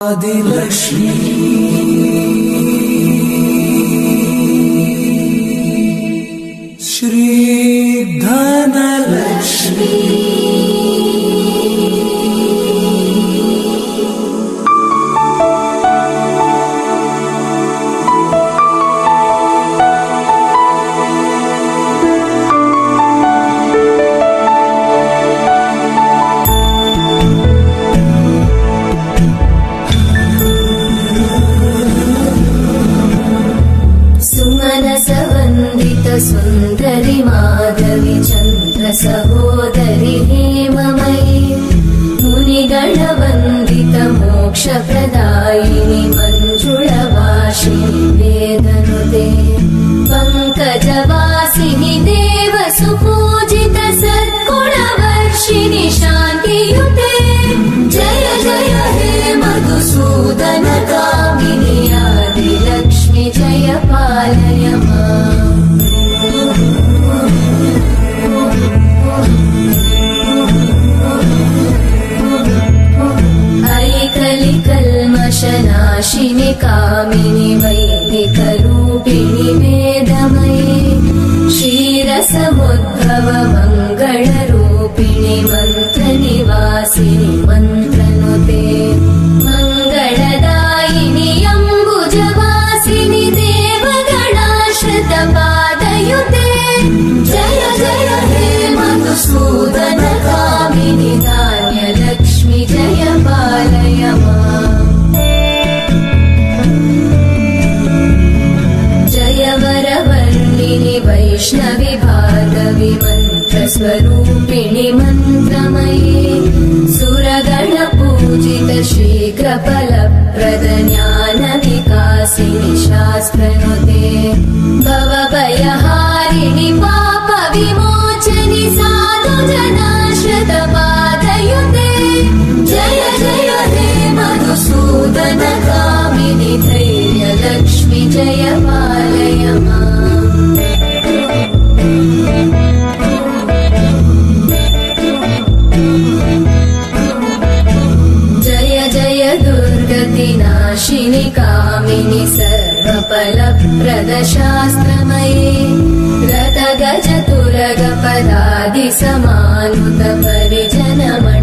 आदिलक्ष्मी श्री धनलक्ष्मी सुन्दरि माधवी चन्द्र सहोदरि हेममयी मुनिगणवन्दित मोक्षप्रदायिनि मञ्जुळवासिनि वेदनुते पङ्कजवासिनि देवसुपूजित सद्गुणवर्षिणि शान्तियुते जय जय हे मधुसूदन कामिनि आदिलक्ष्मि जय पालय माम् कल्मषनाशिनि कामिनि वैदिकरूपिणि वेदमये क्षीरसमुद्भव मङ्गलरूपिणि मन्त्रनिवासिनि मन्त्रनुते मङ्गलदायिनि अम्बुजवासिनि देवगणाश्रितपादयुते जय जय हे मधुसूदन कामिनि धान्यलक्ष्मि जय पालय माम् जय वरवर्णिनि वैष्णवि भार्गवि मन्त्रस्वरूपिणि मन्त्रमये सुरगणपूजित शीघ्रफलप्रद ज्ञानविकासिनि शास्त्रनुते भवभयहारिणि पापविमोचनि साधुजनाश्रितपादयुते जय जय हे मधुसूदन कामिनि धैर्यलक्ष्मि जय पालय माम् जय जय दुर्गतिनाशिनि कामिनि सर्वफलप्रद शास्त्रमये रतगजतुरगपदादिसमानुत परिजनमण्डलमण्डिते